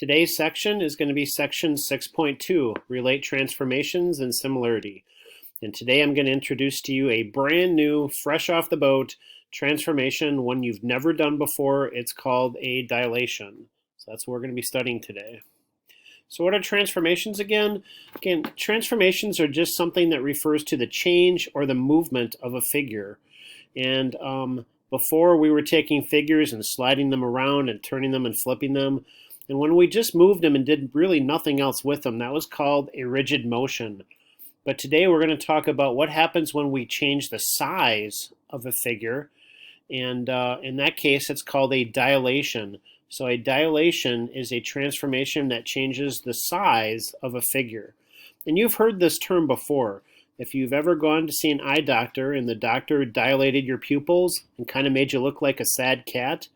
Today's section is going to be section 6.2, Relate Transformations and Similarity. And today I'm going to introduce to you a brand new, fresh off the boat transformation, one you've never done before. It's called a dilation. So that's what we're going to be studying today. So what are transformations again? Again, transformations are just something that refers to the change or the movement of a figure. And before we were taking figures and sliding them around and turning them and flipping them. And when we just moved them and did really nothing else with them, that was called a rigid motion. But today we're going to talk about what happens when we change the size of a figure. And in that case, it's called a dilation. So a dilation is a transformation that changes the size of a figure. And you've heard this term before. If you've ever gone to see an eye doctor and the doctor dilated your pupils and kind of made you look like a sad cat,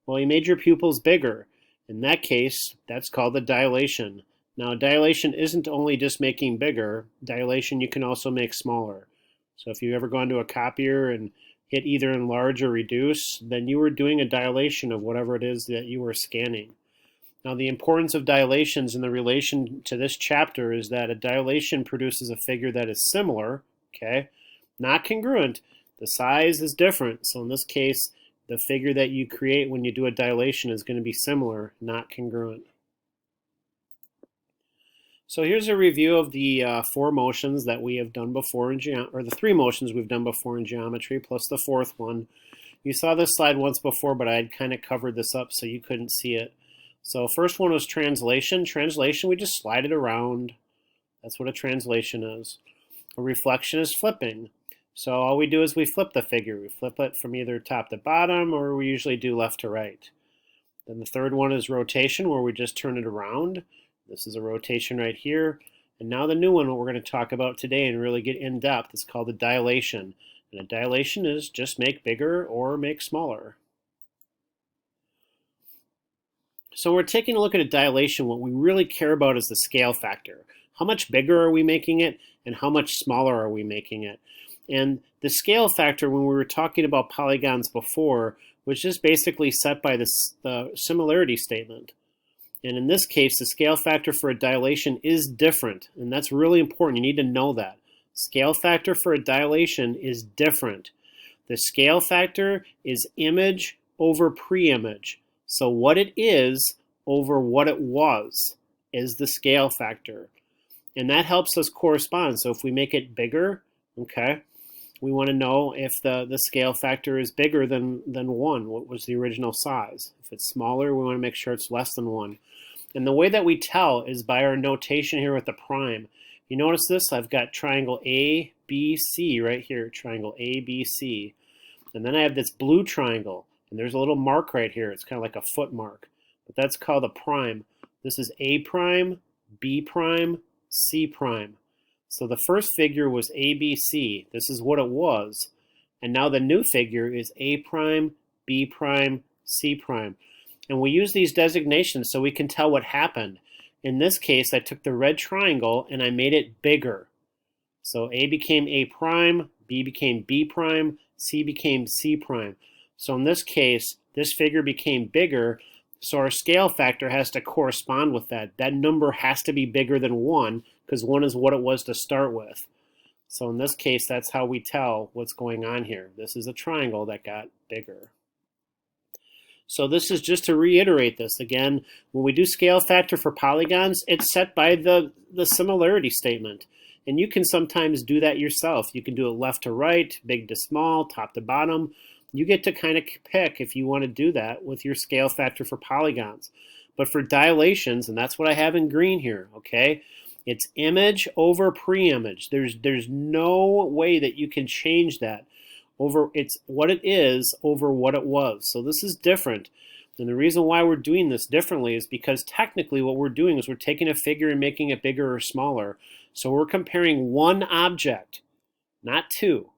well, he made your pupils bigger. In that case, that's called a dilation. Now, dilation isn't only just making bigger. Dilation you can also make smaller. So if you've ever gone to a copier and hit either enlarge or reduce, then you were doing a dilation of whatever it is that you were scanning. Now, the importance of dilations in the relation to this chapter is that a dilation produces a figure that is similar, okay, not congruent. The size is different. So in this case, the figure that you create when you do a dilation is going to be similar, not congruent. So here's a review of the four motions that we have done before in or the three motions we've done before in geometry, plus the fourth one. You saw this slide once before, but I had kind of covered this up so you couldn't see it. So first one was translation. Translation, we just slide it around. That's what a translation is. A reflection is flipping. So all we do is we flip the figure. We flip it from either top to bottom, or we usually do left to right. Then the third one is rotation, where we just turn it around. This is a rotation right here. And now the new one, what we're going to talk about today and really get in depth, is called a dilation. And a dilation is just make bigger or make smaller. So we're taking a look at a dilation. What we really care about is the scale factor. How much bigger are we making it, and how much smaller are we making it? And the scale factor, when we were talking about polygons before, was just basically set by the similarity statement. And in this case, the scale factor for a dilation is different. And that's really important. You need to know that. Scale factor for a dilation is different. The scale factor is image over pre-image. So what it is over what it was is the scale factor. And that helps us correspond. So if we make it bigger, okay, we want to know if the scale factor is bigger than 1, what was the original size. If it's smaller, we want to make sure it's less than 1. And the way that we tell is by our notation here with the prime. You notice this? I've got triangle ABC right here, triangle ABC. And then I have this blue triangle, and there's a little mark right here. It's kind of like a foot mark, but that's called a prime. This is A prime, B prime, C prime. So the first figure was ABC. This is what it was. And now the new figure is A prime, B prime, C prime. And we use these designations so we can tell what happened. In this case, I took the red triangle and I made it bigger. So A became A prime, B became B prime, C became C prime. So in this case, this figure became bigger. So our scale factor has to correspond with that. That number has to be bigger than 1 because 1 is what it was to start with. So in this case, that's how we tell what's going on here. This is a triangle that got bigger. So this is just to reiterate this. Again, when we do scale factor for polygons, it's set by the similarity statement. And you can sometimes do that yourself. You can do it left to right, big to small, top to bottom. You get to kind of pick if you want to do that with your scale factor for polygons. But for dilations, and that's what I have in green here, okay? It's image over pre-image. There's no way that you can change that. It's what it is over what it was. So this is different. And the reason why we're doing this differently is because technically what we're doing is we're taking a figure and making it bigger or smaller. So we're comparing one object, not two.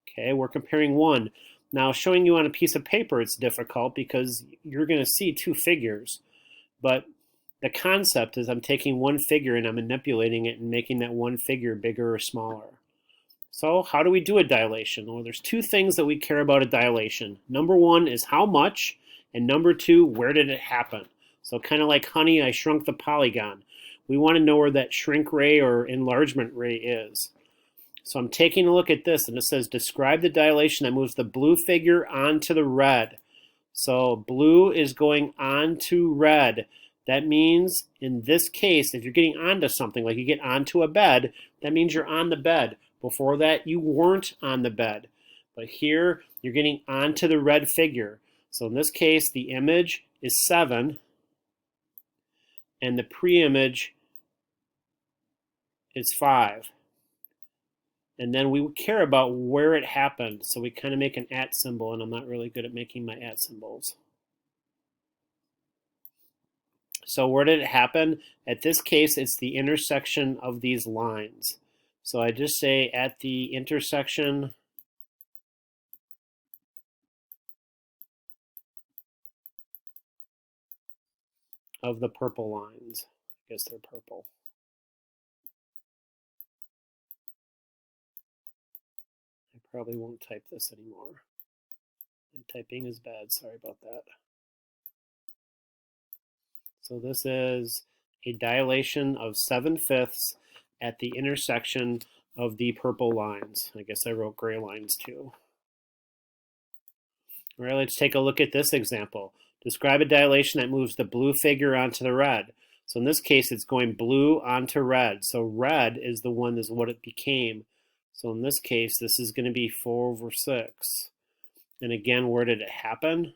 Okay, we're comparing one. Now, showing you on a piece of paper, it's difficult because you're going to see two figures. But the concept is I'm taking one figure and I'm manipulating it and making that one figure bigger or smaller. So how do we do a dilation? Well, there's two things that we care about a dilation. Number one is how much, and number two, where did it happen? So kind of like honey, I shrunk the polygon. We want to know where that shrink ray or enlargement ray is. So I'm taking a look at this, and it says describe the dilation that moves the blue figure onto the red. So blue is going onto red. That means in this case, if you're getting onto something, like you get onto a bed, that means you're on the bed. Before that, you weren't on the bed. But here, you're getting onto the red figure. So in this case, the image is 7, and the pre-image is 5. And then we care about where it happened. So we kind of make an at symbol, and I'm not really good at making my at symbols. So where did it happen? At this case, it's the intersection of these lines. So I just say at the intersection of the purple lines. I guess they're purple. I probably won't type this anymore. My typing is bad, sorry about that. So this is a dilation of 7/5 at the intersection of the purple lines. I guess I wrote gray lines too. All right, let's take a look at this example. Describe a dilation that moves the blue figure onto the red. So in this case, it's going blue onto red. So red is the one that's what it became. So in this case, this is going to be 4/6. And again, where did it happen?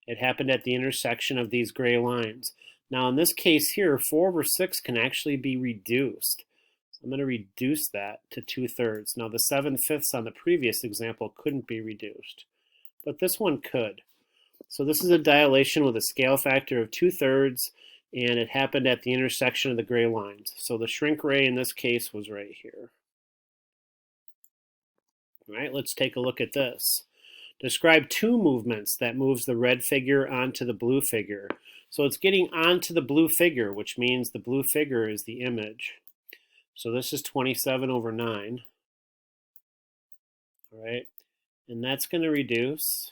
It happened at the intersection of these gray lines. Now in this case here, 4/6 can actually be reduced. So I'm going to reduce that to 2/3. Now the 7/5 on the previous example couldn't be reduced, but this one could. So this is a dilation with a scale factor of 2/3, and it happened at the intersection of the gray lines. So the shrink ray in this case was right here. All right, let's take a look at this. Describe two movements that moves the red figure onto the blue figure. So it's getting onto the blue figure, which means the blue figure is the image. So this is 27/9. All right, and that's going to reduce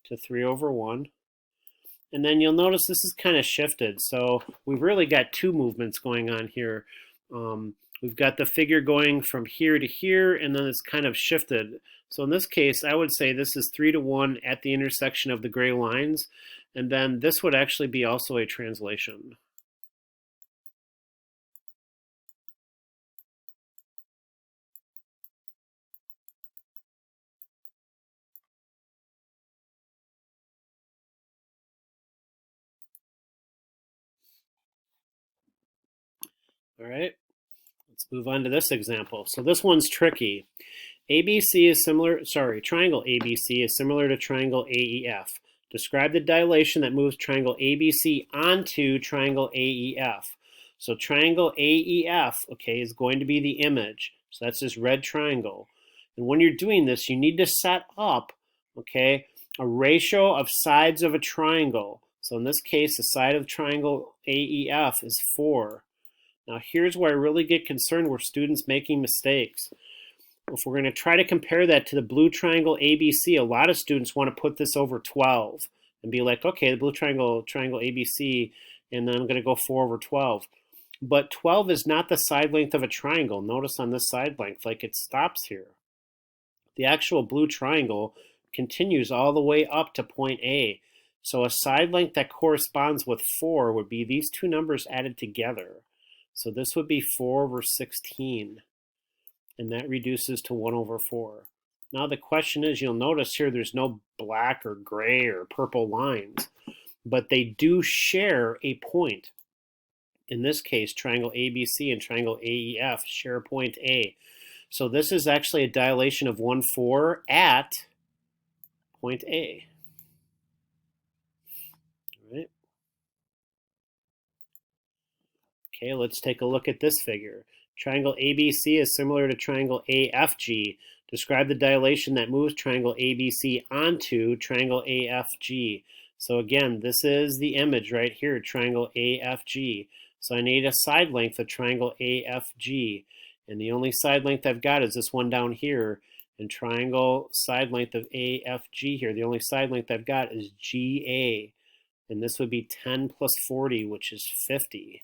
to 3/1. And then you'll notice this is kind of shifted. So we've really got two movements going on here. We've got the figure going from here to here, and then it's kind of shifted. So in this case, I would say this is 3/1 at the intersection of the gray lines. And then this would actually be also a translation. All right, let's move on to this example. So this one's tricky. ABC is similar, triangle ABC is similar to triangle AEF. Describe the dilation that moves triangle ABC onto triangle AEF. So triangle AEF, okay, is going to be the image. So that's this red triangle. And when you're doing this, you need to set up, okay, a ratio of sides of a triangle. So in this case, the side of triangle AEF is 4. Now here's where I really get concerned with students making mistakes. If we're going to try to compare that to the blue triangle ABC, a lot of students want to put this over 12 and be like, okay, the blue triangle ABC, and then I'm going to go 4/12. But 12 is not the side length of a triangle. Notice on this side length, like it stops here. The actual blue triangle continues all the way up to point A. So a side length that corresponds with 4 would be these two numbers added together. So this would be 4/16. And that reduces to 1/4. Now the question is, you'll notice here there's no black or gray or purple lines, but they do share a point. In this case, triangle ABC and triangle AEF share point A. So this is actually a dilation of 1/4 at point A. All right. Okay, let's take a look at this figure. Triangle ABC is similar to triangle AFG. Describe the dilation that moves triangle ABC onto triangle AFG. So again, this is the image right here, triangle AFG. So I need a side length of triangle AFG. And the only side length I've got is this one down here. And triangle side length of AFG here, the only side length I've got is GA. and this would be 10 plus 40, which is 50.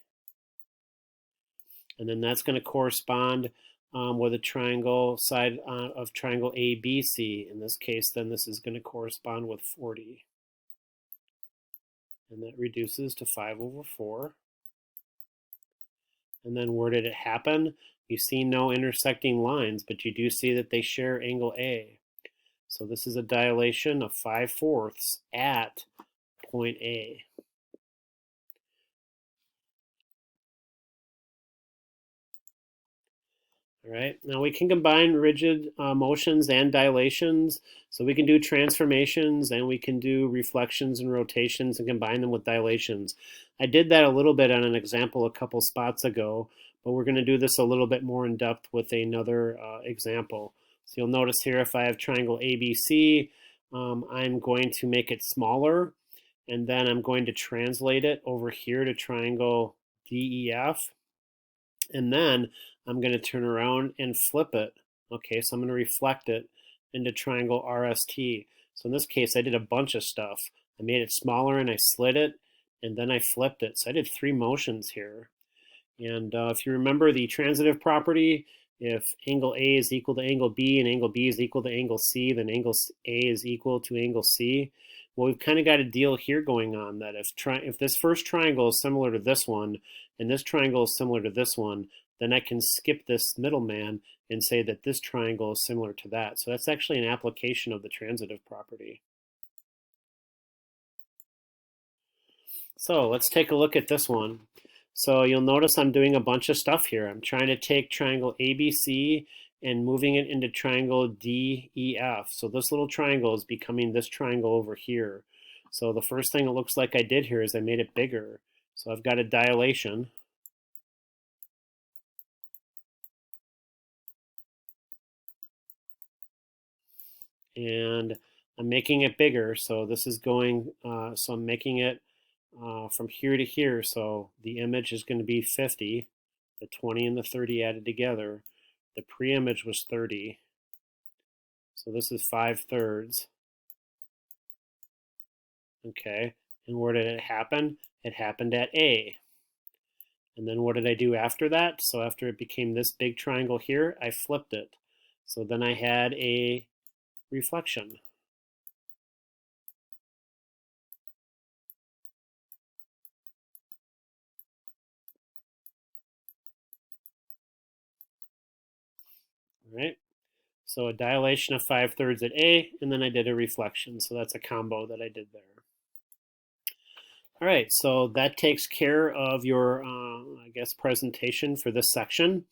And then that's going to correspond with a triangle side of triangle ABC. In this case, then this is going to correspond with 40. And that reduces to 5 over 4. And then where did it happen? You see no intersecting lines, but you do see that they share angle A. So this is a dilation of 5/4 at point A. All right, now we can combine rigid motions and dilations. So we can do transformations and we can do reflections and rotations and combine them with dilations. I did that a little bit on an example a couple spots ago, but we're going to do this a little bit more in depth with another example. So you'll notice here if I have triangle ABC, I'm going to make it smaller, and then I'm going to translate it over here to triangle DEF. And then I'm going to turn around and flip it. Okay, so I'm going to reflect it into triangle RST. So in this case, I did a bunch of stuff. I made it smaller and I slid it, and then I flipped it. So I did 3 motions here. And if you remember the transitive property, if angle A is equal to angle B and angle B is equal to angle C, then angle A is equal to angle C. Well, we've kind of got a deal here going on that if this first triangle is similar to this one and this triangle is similar to this one, then I can skip this middleman and say that this triangle is similar to that. So that's actually an application of the transitive property. So let's take a look at this one. So you'll notice I'm doing a bunch of stuff here. I'm trying to take triangle ABC and moving it into triangle DEF. So this little triangle is becoming this triangle over here. So the first thing it looks like I did here is I made it bigger. So I've got a dilation. And I'm making it bigger. So this is going, so I'm making it from here to here. So the image is going to be 50, the 20 and the 30 added together. The pre-image was 30. So this is 5/3. Okay, and where did it happen? It happened at A. And then what did I do after that? So after it became this big triangle here, I flipped it. So then I had a reflection. All right. So a dilation of 5/3 at A, and then I did a reflection. So that's a combo that I did there. All right, so that takes care of your, I guess, presentation for this section.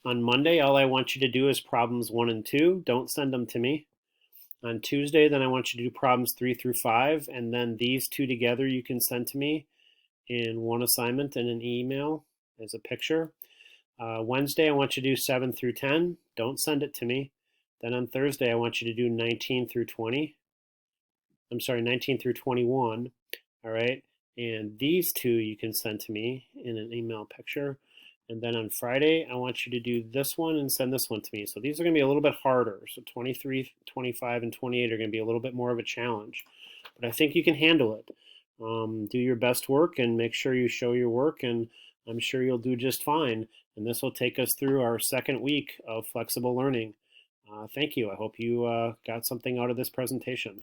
On Monday, all I want you to do is problems 1 and 2. Don't send them to me. On Tuesday, then I want you to do problems 3 through 5, and then these 2 together you can send to me in one assignment and an email as a picture. Wednesday, I want you to do 7 through 10. Don't send it to me. Then on Thursday, I want you to do 19 through 20. I'm sorry, 19 through 21. All right. And these 2 you can send to me in an email picture. And then on Friday, I want you to do this one and send this one to me. So these are going to be a little bit harder. So 23, 25, and 28 are going to be a little bit more of a challenge. But I think you can handle it. Do your best work and make sure you show your work, and I'm sure you'll do just fine. And this will take us through our second week of flexible learning. Thank you. I hope you got something out of this presentation.